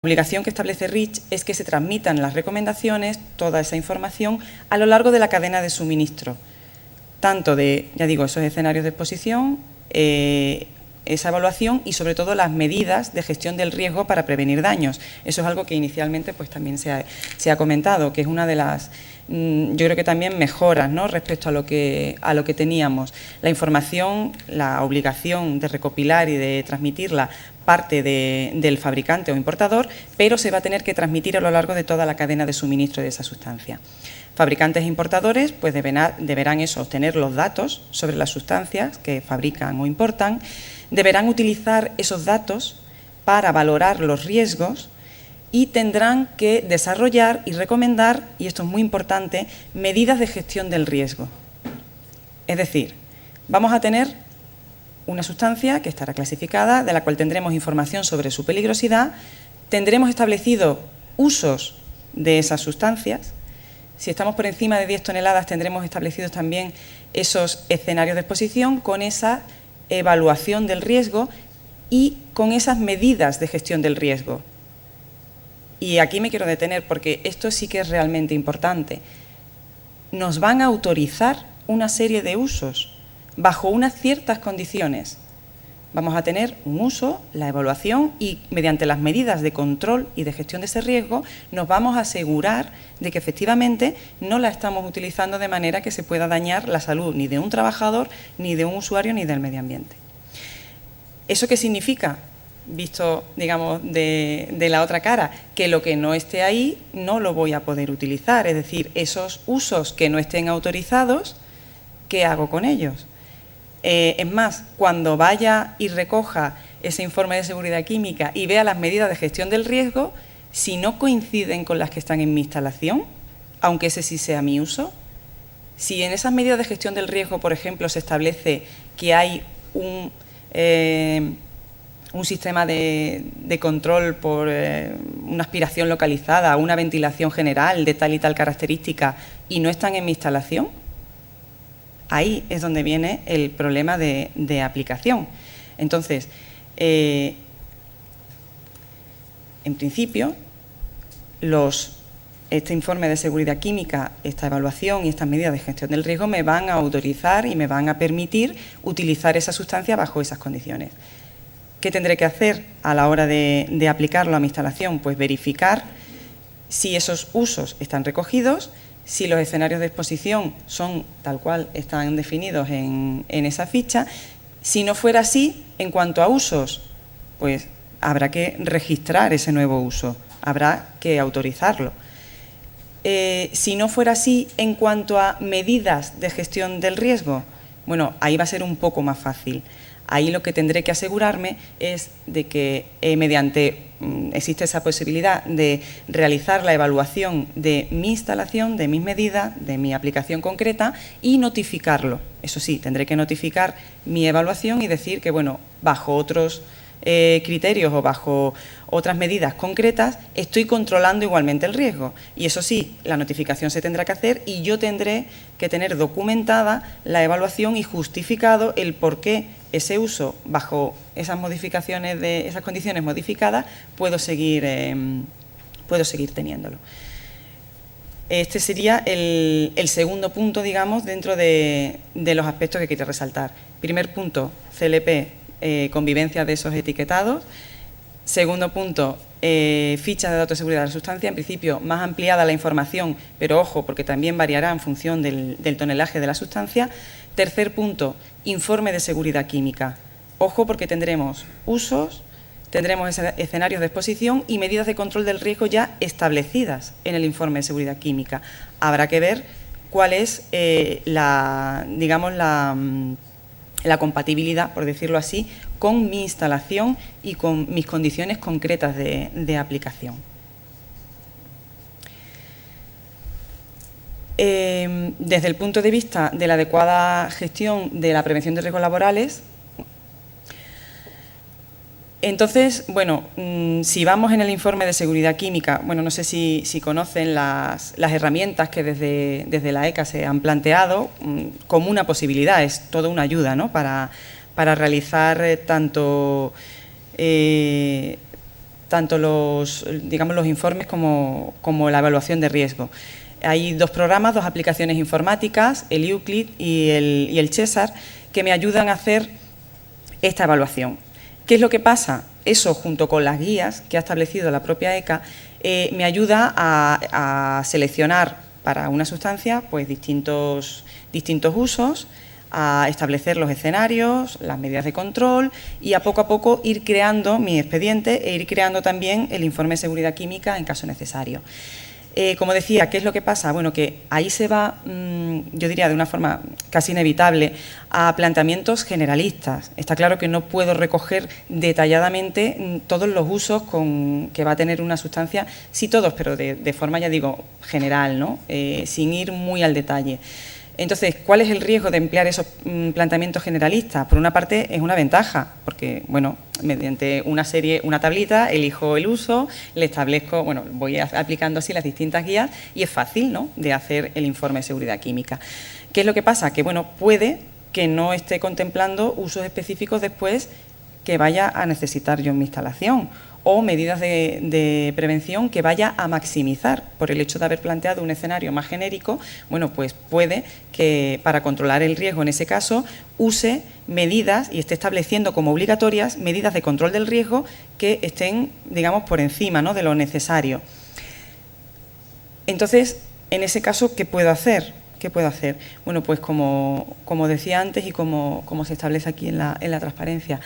La obligación que establece REACH es que se transmitan las recomendaciones, toda esa información, a lo largo de la cadena de suministro, tanto de, ya digo, esos escenarios de exposición, esa evaluación y sobre todo las medidas de gestión del riesgo para prevenir daños. Eso es algo que inicialmente pues también se ha comentado, que es una de las, yo creo que también mejoras, ¿no?, respecto a lo que teníamos. La información, la obligación de recopilar y de transmitirla parte del fabricante o importador, pero se va a tener que transmitir a lo largo de toda la cadena de suministro de esa sustancia. Fabricantes e importadores pues deberán obtener los datos sobre las sustancias que fabrican o importan, deberán utilizar esos datos para valorar los riesgos y tendrán que desarrollar y recomendar, y esto es muy importante, medidas de gestión del riesgo. Es decir, vamos a tener una sustancia que estará clasificada, de la cual tendremos información sobre su peligrosidad, tendremos establecido usos de esas sustancias. Si estamos por encima de 10 toneladas, tendremos establecidos también esos escenarios de exposición con esa evaluación del riesgo y con esas medidas de gestión del riesgo. Y aquí me quiero detener porque esto sí que es realmente importante. Nos van a autorizar una serie de usos bajo unas ciertas condiciones. Vamos a tener un uso, la evaluación y mediante las medidas de control y de gestión de ese riesgo nos vamos a asegurar de que efectivamente no la estamos utilizando de manera que se pueda dañar la salud ni de un trabajador, ni de un usuario, ni del medio ambiente. ¿Eso qué significa? Visto, digamos, de la otra cara, que lo que no esté ahí no lo voy a poder utilizar. Es decir, esos usos que no estén autorizados, ¿qué hago con ellos? Es más, cuando vaya y recoja ese informe de seguridad química y vea las medidas de gestión del riesgo, si no coinciden con las que están en mi instalación, aunque ese sí sea mi uso, si en esas medidas de gestión del riesgo, por ejemplo, se establece que hay un sistema de control por una aspiración localizada, una ventilación general de tal y tal característica y no están en mi instalación, ahí es donde viene el problema de aplicación. Entonces, en principio, este informe de seguridad química, esta evaluación y estas medidas de gestión del riesgo me van a autorizar y me van a permitir utilizar esa sustancia bajo esas condiciones. ¿Qué tendré que hacer a la hora de aplicarlo a mi instalación? Pues verificar si esos usos están recogidos, si los escenarios de exposición son tal cual están definidos en esa ficha. Si no fuera así, en cuanto a usos, pues habrá que registrar ese nuevo uso, habrá que autorizarlo. Si no fuera así, en cuanto a medidas de gestión del riesgo, bueno, ahí va a ser un poco más fácil. Ahí lo que tendré que asegurarme es de que existe esa posibilidad de realizar la evaluación de mi instalación, de mis medidas, de mi aplicación concreta y notificarlo. Eso sí, tendré que notificar mi evaluación y decir que, bueno, bajo otros criterios o bajo otras medidas concretas estoy controlando igualmente el riesgo. Y eso sí, la notificación se tendrá que hacer y yo tendré que tener documentada la evaluación y justificado el por qué ese uso bajo esas modificaciones de esas condiciones modificadas puedo seguir teniéndolo. Este sería el segundo punto, digamos, dentro de los aspectos que quiero resaltar. Primer punto, CLP, convivencia de esos etiquetados. Segundo punto, fichas de datos de seguridad de la sustancia. En principio, más ampliada la información, pero ojo, porque también variará en función del tonelaje de la sustancia. Tercer punto, informe de seguridad química. Ojo, porque tendremos usos, tendremos escenarios de exposición y medidas de control del riesgo ya establecidas en el informe de seguridad química. Habrá que ver cuál es la compatibilidad, por decirlo así, con mi instalación y con mis condiciones concretas de aplicación. Desde el punto de vista de la adecuada gestión de la prevención de riesgos laborales, entonces, bueno, si vamos en el informe de seguridad química, bueno, no sé si conocen las herramientas que desde la ECA se han planteado como una posibilidad, es toda una ayuda, ¿no?, para realizar tanto, para realizar, digamos, la evaluación de riesgos, pero también para realizar, digamos, la gestión de riesgos. Una de ellas es la herramienta de la ECA, que es la herramienta de gestión de riesgos laborales. Esta herramienta, tanto los informes como la evaluación de riesgo. Hay 2 programas, 2 aplicaciones informáticas, el Euclid y el Cesar, que me ayudan a hacer esta evaluación. ¿Qué es lo que pasa? Eso, junto con las guías que ha establecido la propia ECA, me ayuda a seleccionar para una sustancia pues distintos usos, a establecer los escenarios, las medidas de control y a poco ir creando mi expediente e ir creando también el informe de seguridad química en caso necesario. Como decía, ¿qué es lo que pasa? Bueno, que ahí se va, yo diría de una forma casi inevitable, a planteamientos generalistas. Está claro que no puedo recoger detalladamente todos los usos que va a tener una sustancia, sí todos, pero de forma, ya digo, general, ¿no? Sin ir muy al detalle. Entonces, ¿cuál es el riesgo de emplear esos planteamientos generalistas? Por una parte, es una ventaja, porque, bueno, mediante una tablita, elijo el uso, le establezco, bueno, voy aplicando así las distintas guías y es fácil, ¿no?, de hacer el informe de seguridad química. ¿Qué es lo que pasa? Que, bueno, puede que no esté contemplando usos específicos después que vaya a necesitar yo en mi instalación, o medidas de prevención que vaya a maximizar por el hecho de haber planteado un escenario más genérico. Bueno, pues puede que para controlar el riesgo en ese caso use medidas y esté estableciendo como obligatorias medidas de control del riesgo que estén, digamos, por encima, ¿no?, de lo necesario. Entonces, en ese caso, ¿qué puedo hacer? ¿Qué puedo hacer? Bueno, pues como decía antes y como se establece aquí en la transparencia,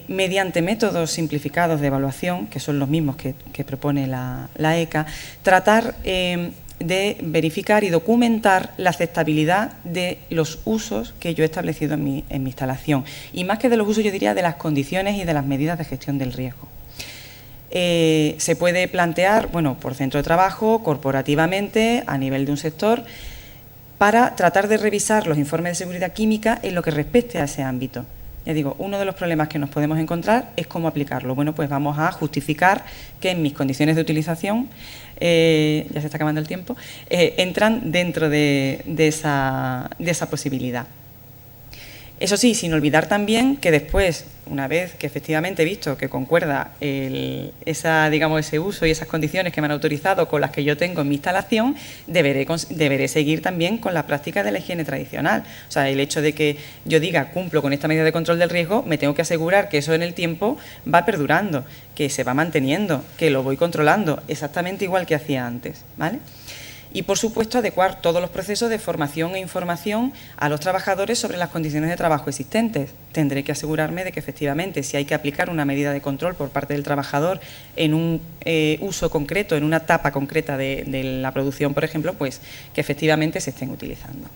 mediante métodos simplificados de evaluación, que son los mismos que propone la ECA, tratar de verificar y documentar la aceptabilidad de los usos que yo he establecido en mi instalación. Y más que de los usos, yo diría de las condiciones y de las medidas de gestión del riesgo. Se puede plantear, bueno, por centro de trabajo, corporativamente, a nivel de un sector, para tratar de revisar los informes de seguridad química en lo que respecte a ese ámbito. Ya digo, uno de los problemas que nos podemos encontrar es cómo aplicarlo. Bueno, pues vamos a justificar que en mis condiciones de utilización, ya se está acabando el tiempo, entran dentro de esa posibilidad. Eso sí, sin olvidar también que después, una vez que efectivamente he visto que concuerda ese uso y esas condiciones que me han autorizado con las que yo tengo en mi instalación, deberé seguir también con la práctica de la higiene tradicional. O sea, el hecho de que yo diga cumplo con esta medida de control del riesgo, me tengo que asegurar que eso en el tiempo va perdurando, que se va manteniendo, que lo voy controlando exactamente igual que hacía antes, ¿vale? Y, por supuesto, adecuar todos los procesos de formación e información a los trabajadores sobre las condiciones de trabajo existentes. Tendré que asegurarme de que, efectivamente, si hay que aplicar una medida de control por parte del trabajador en un uso concreto, en una etapa concreta de la producción, por ejemplo, pues que efectivamente se estén utilizando.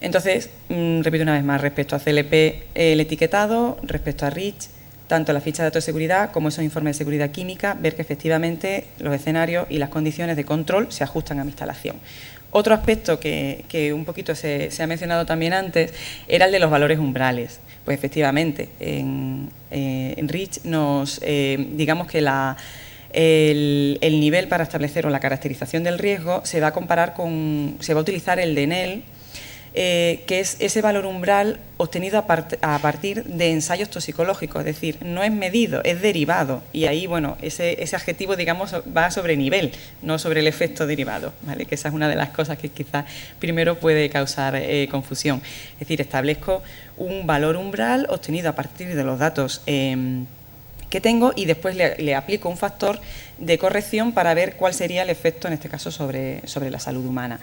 Entonces, repito una vez más, respecto a CLP, el etiquetado, respecto a REACH, tanto la ficha de datos de seguridad como esos informes de seguridad química, ver que efectivamente los escenarios y las condiciones de control se ajustan a mi instalación. Otro aspecto que un poquito se ha mencionado también antes era el de los valores umbrales. Pues efectivamente, en REACH digamos que el nivel para establecer o la caracterización del riesgo se va a utilizar el de Enel, que es ese valor umbral obtenido a partir de ensayos toxicológicos, es decir, no es medido, es derivado, y ahí, bueno, ese adjetivo, digamos, va sobre nivel, no sobre el efecto derivado, ¿vale? Que esa es una de las cosas que quizás primero puede causar confusión. Es decir, establezco un valor umbral obtenido a partir de los datos que tengo y después le aplico un factor de corrección para ver cuál sería el efecto, en este caso, sobre la salud humana.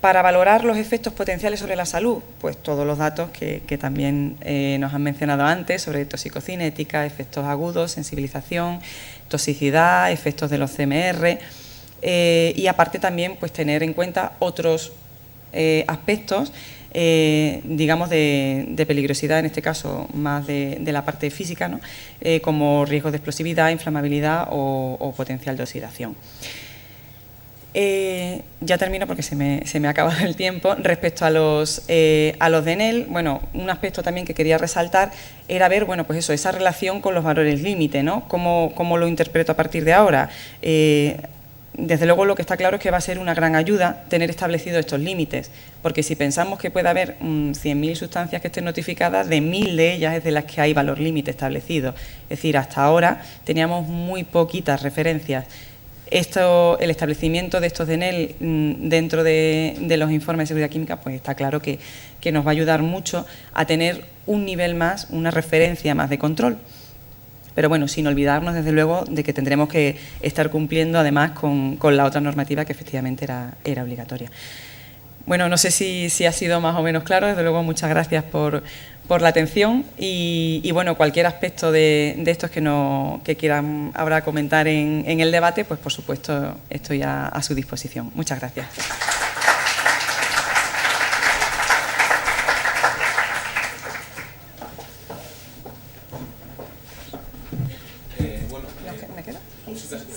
Para valorar los efectos potenciales sobre la salud, pues todos los datos que también nos han mencionado antes sobre toxicocinética, efectos agudos, sensibilización, toxicidad, efectos de los CMR y aparte también pues tener en cuenta otros aspectos digamos de peligrosidad, en este caso más de la parte física, ¿no? Como riesgos de explosividad, inflamabilidad o potencial de oxidación. Ya termino porque se me ha acabado el tiempo. Respecto a los de Enel, bueno, un aspecto también que quería resaltar era ver, bueno, pues eso, esa relación con los valores límite, ¿no? ¿Cómo lo interpreto a partir de ahora? desde luego lo que está claro es que va a ser una gran ayuda tener establecidos estos límites, porque si pensamos que puede haber 100.000 sustancias que estén notificadas, de 1.000 de ellas es de las que hay valor límite establecido. Es decir, hasta ahora teníamos muy poquitas referencias. El establecimiento de estos DNL dentro de los informes de seguridad química, pues está claro que nos va a ayudar mucho a tener un nivel más, una referencia más de control. Pero bueno, sin olvidarnos, desde luego, de que tendremos que estar cumpliendo, además, con la otra normativa que efectivamente era obligatoria. Bueno, no sé si ha sido más o menos claro. Desde luego, muchas gracias por la atención y bueno, cualquier aspecto de estos que quieran ahora comentar en el debate, pues por supuesto estoy a su disposición. Muchas gracias.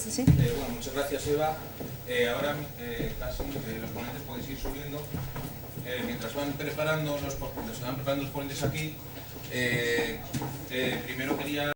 Sí. Bueno, muchas gracias, Eva. Ahora casi los ponentes podéis ir subiendo. Mientras van preparando los ponentes aquí, primero quería